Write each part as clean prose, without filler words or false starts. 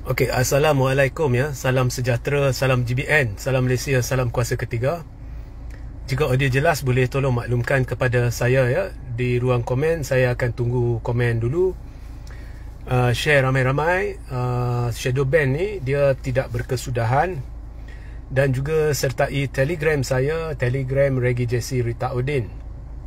Okey, Assalamualaikum ya. Salam sejahtera, salam GBN, salam Malaysia, salam kuasa ketiga. Jika audio jelas, boleh tolong maklumkan kepada saya ya. Di ruang komen, saya akan tunggu komen dulu. Share ramai-ramai. Shadow ban ni, dia tidak berkesudahan. Dan juga sertai Telegram saya, Telegram Regi Jesse Rita Udin.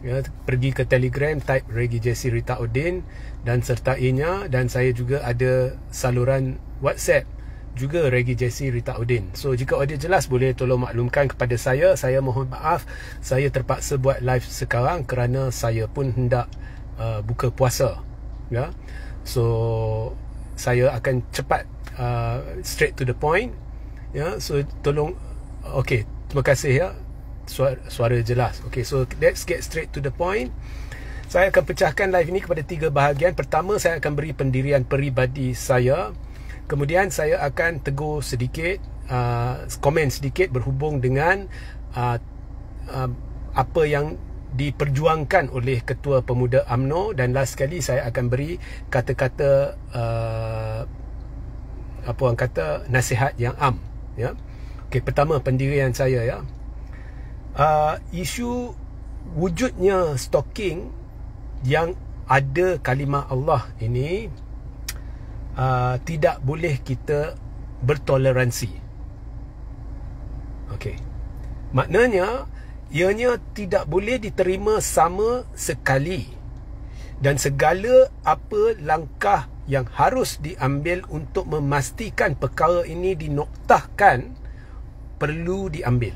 Ya, pergi ke Telegram, type Regi Jesse Rita Udin dan sertainya. Dan saya juga ada saluran WhatsApp juga Regi Jesse Rita Udin. So jika audio jelas, boleh tolong maklumkan kepada saya. Saya mohon maaf, saya terpaksa buat live sekarang kerana saya pun hendak buka puasa ya. So saya akan cepat, straight to the point ya. So tolong, okey, terima kasih ya. Suara jelas. Okay, so let's get straight to the point. Saya akan pecahkan live ini kepada 3 bahagian. Pertama, saya akan beri pendirian peribadi saya. Kemudian saya akan tegur sedikit, komen sedikit berhubung dengan apa yang diperjuangkan oleh Ketua Pemuda UMNO. Dan last sekali saya akan beri kata-kata apa orang kata, nasihat yang am ya. Okay, pertama pendirian saya ya. Isu wujudnya stalking yang ada kalimah Allah ini tidak boleh kita bertoleransi. Okey. Maknanya ianya tidak boleh diterima sama sekali. Dan segala apa langkah yang harus diambil untuk memastikan perkara ini dinoktahkan perlu diambil.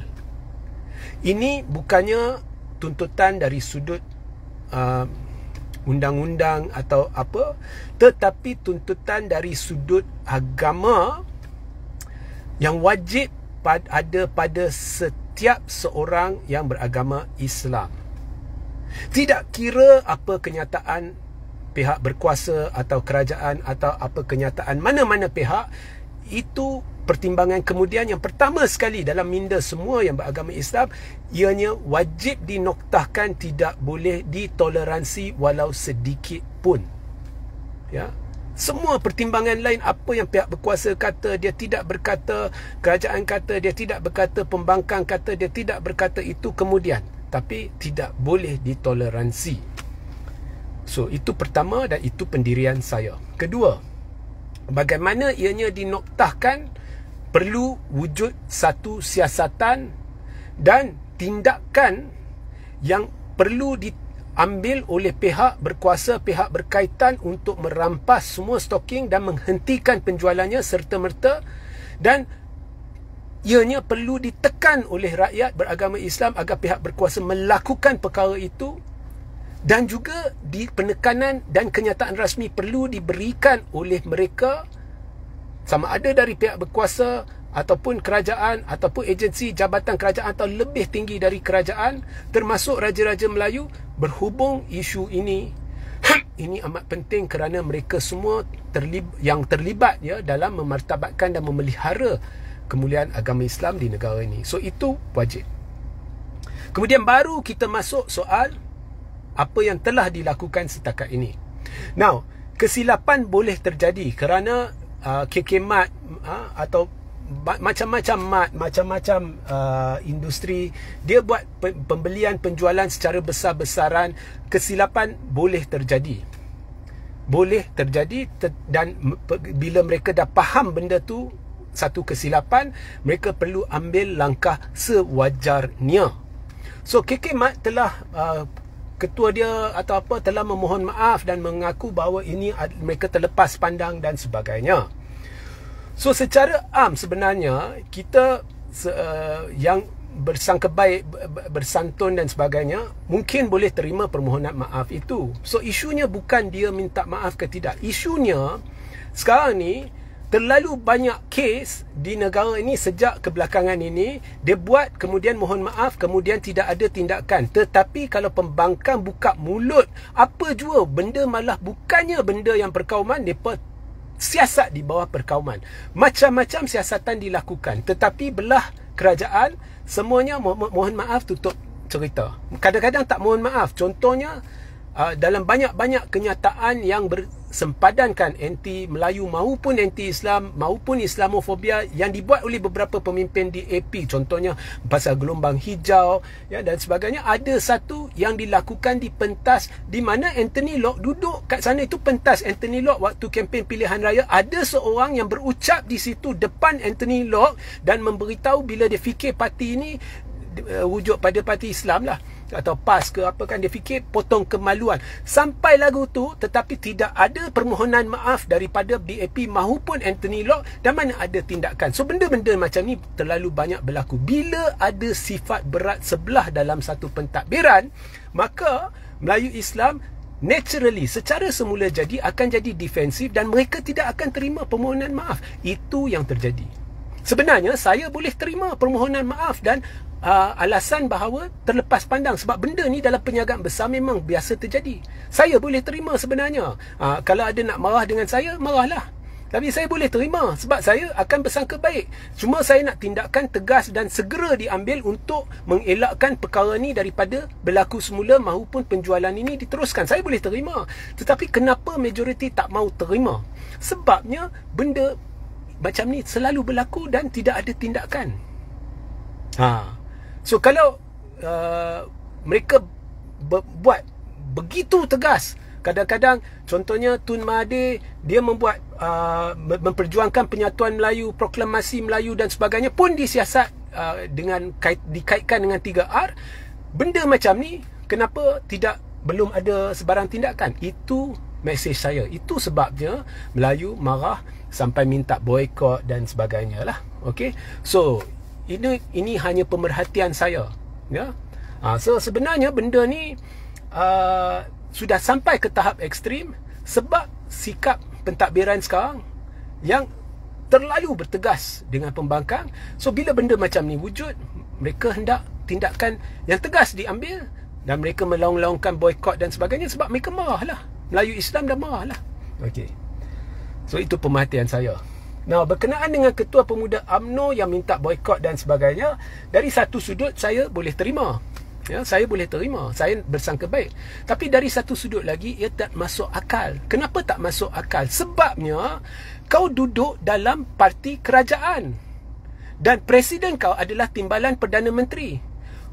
Ini bukannya tuntutan dari sudut undang-undang atau apa, tetapi tuntutan dari sudut agama yang wajib ada pada setiap seorang yang beragama Islam. Tidak kira apa kenyataan pihak berkuasa atau kerajaan atau apa kenyataan mana-mana pihak, itu pertimbangan kemudian yang pertama sekali dalam minda semua yang beragama Islam, ianya wajib dinoktahkan tidak boleh ditoleransi walau sedikit pun ya. Semua pertimbangan lain, apa yang pihak berkuasa kata, dia tidak berkata, kerajaan kata, dia tidak berkata, pembangkang kata, dia tidak berkata, itu kemudian, tapi tidak boleh ditoleransi. So itu pertama, dan itu pendirian saya. Kedua, bagaimana ianya dinoktahkan, perlu wujud satu siasatan dan tindakan yang perlu diambil oleh pihak berkuasa, pihak berkaitan untuk merampas semua stalking dan menghentikan penjualannya serta-merta. Dan ianya perlu ditekan oleh rakyat beragama Islam agar pihak berkuasa melakukan perkara itu. Dan juga penekanan dan kenyataan rasmi perlu diberikan oleh mereka, sama ada dari pihak berkuasa ataupun kerajaan ataupun agensi jabatan kerajaan atau lebih tinggi dari kerajaan, termasuk Raja-Raja Melayu, berhubung isu ini. Ini amat penting kerana mereka semua yang terlibat ya dalam memartabatkan dan memelihara kemuliaan agama Islam di negara ini. So itu wajib. Kemudian baru kita masuk soal apa yang telah dilakukan setakat ini. Now, kesilapan boleh terjadi kerana KK Mart atau macam-macam mat, macam-macam industri, dia buat pembelian penjualan secara besar-besaran. Kesilapan boleh terjadi. Boleh terjadi dan bila mereka dah faham benda tu satu kesilapan, mereka perlu ambil langkah sewajarnya. So KK Mart telah ketua dia atau apa telah memohon maaf dan mengaku bahawa ini mereka terlepas pandang dan sebagainya. So secara am sebenarnya kita yang bersangka baik, bersantun dan sebagainya, mungkin boleh terima permohonan maaf itu. So isunya bukan dia minta maaf ke tidak. Isunya sekarang ni terlalu banyak kes di negara ini sejak kebelakangan ini. Dia buat, kemudian mohon maaf, kemudian tidak ada tindakan. Tetapi kalau pembangkang buka mulut, apa jua benda malah bukannya benda yang perkauman, mereka siasat di bawah perkauman. Macam-macam siasatan dilakukan. Tetapi belah kerajaan, semuanya mohon maaf, tutup cerita. Kadang-kadang tak mohon maaf. Contohnya, dalam banyak-banyak kenyataan yang sempadankan anti Melayu maupun anti Islam maupun Islamofobia yang dibuat oleh beberapa pemimpin di AP, contohnya pasal gelombang hijau ya, dan sebagainya. Ada satu yang dilakukan di pentas di mana Anthony Locke duduk kat sana. Itu pentas Anthony Locke waktu kempen pilihan raya. Ada seorang yang berucap di situ depan Anthony Locke dan memberitahu bila dia fikir parti ini wujud pada parti Islam lah atau PAS ke apa kan, dia fikir potong kemaluan. Sampai lagu tu tetapi tidak ada permohonan maaf daripada DAP maupun Anthony Locke, dan mana ada tindakan. So benda-benda macam ni terlalu banyak berlaku. Bila ada sifat berat sebelah dalam satu pentadbiran, maka Melayu Islam naturally secara semula jadi akan jadi defensif dan mereka tidak akan terima permohonan maaf. Itu yang terjadi. Sebenarnya saya boleh terima permohonan maaf dan alasan bahawa terlepas pandang, sebab benda ni dalam perniagaan besar memang biasa terjadi. Saya boleh terima sebenarnya. Kalau ada nak marah dengan saya, marahlah. Tapi saya boleh terima sebab saya akan bersangka baik. Cuma saya nak tindakan tegas dan segera diambil untuk mengelakkan perkara ni daripada berlaku semula maupun penjualan ini diteruskan. Saya boleh terima. Tetapi kenapa majoriti tak mau terima? Sebabnya benda macam ni selalu berlaku dan tidak ada tindakan. So kalau mereka buat begitu tegas, kadang-kadang contohnya Tun Mahathir dia membuat memperjuangkan penyatuan Melayu, proklamasi Melayu dan sebagainya pun disiasat dengan dikaitkan dengan 3R. Benda macam ni kenapa belum ada sebarang tindakan? Itu mesej saya. Itu sebabnya Melayu marah sampai minta boikot dan sebagainya lah. Okay, so ini hanya pemerhatian saya ya. So sebenarnya benda ni sudah sampai ke tahap ekstrim sebab sikap pentadbiran sekarang yang terlalu bertegas dengan pembangkang. So bila benda macam ni wujud, mereka hendak tindakan yang tegas diambil dan mereka melaung-laungkan boikot dan sebagainya sebab mereka marah lah. Melayu Islam dah marah lah. Okay, so itu pemerhatian saya. Nah, berkenaan dengan Ketua Pemuda UMNO yang minta boikot dan sebagainya, dari satu sudut saya boleh terima. Ya, saya boleh terima. Saya bersangka baik. Tapi dari satu sudut lagi, ia tak masuk akal. Kenapa tak masuk akal? Sebabnya, kau duduk dalam parti kerajaan. Dan presiden kau adalah timbalan Perdana Menteri.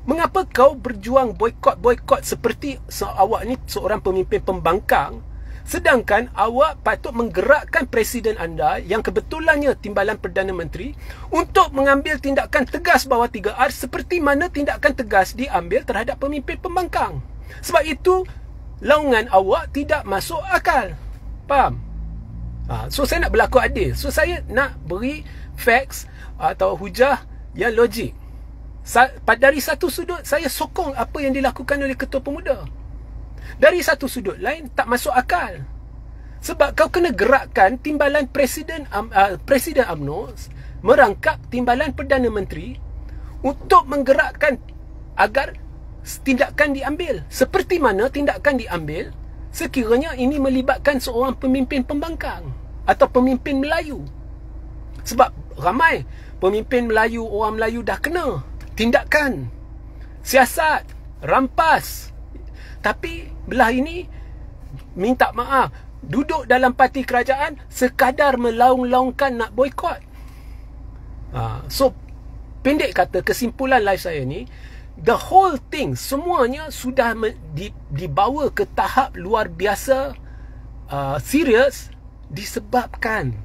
Mengapa kau berjuang boikot-boikot seperti awak ni seorang pemimpin pembangkang, sedangkan awak patut menggerakkan presiden anda yang kebetulannya timbalan Perdana Menteri untuk mengambil tindakan tegas bawah 3R seperti mana tindakan tegas diambil terhadap pemimpin pembangkang. Sebab itu laungan awak tidak masuk akal. Faham? So saya nak berlaku adil. So saya nak beri facts atau hujah yang logik. Dari satu sudut saya sokong apa yang dilakukan oleh Ketua Pemuda. Dari satu sudut lain tak masuk akal. Sebab kau kena gerakkan timbalan Presiden UMNO merangkap timbalan Perdana Menteri untuk menggerakkan agar tindakan diambil. Seperti mana tindakan diambil sekiranya ini melibatkan seorang pemimpin pembangkang atau pemimpin Melayu. Sebab ramai pemimpin Melayu, orang Melayu dah kena tindakan siasat, rampas. Tapi belah ini minta maaf, duduk dalam parti kerajaan sekadar melaung-laungkan nak boikot. So pendek kata, kesimpulan live saya ni, the whole thing semuanya sudah dibawa ke tahap luar biasa serius disebabkan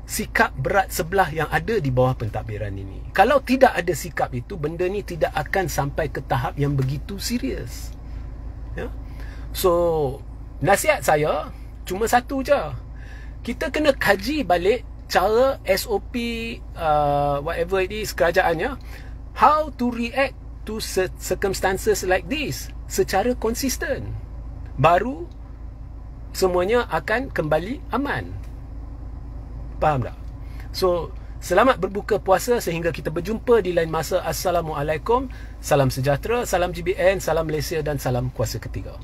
sikap berat sebelah yang ada di bawah pentadbiran ini. Kalau tidak ada sikap itu, benda ni tidak akan sampai ke tahap yang begitu serius. Ya? So nasihat saya cuma satu je. Kita kena kaji balik cara SOP whatever it is kerajaannya, how to react to circumstances like this secara konsisten. Baru semuanya akan kembali aman. Faham tak? So selamat berbuka puasa sehingga kita berjumpa di lain masa. Assalamualaikum. Salam sejahtera, salam GBN, salam Malaysia dan salam kuasa ketiga.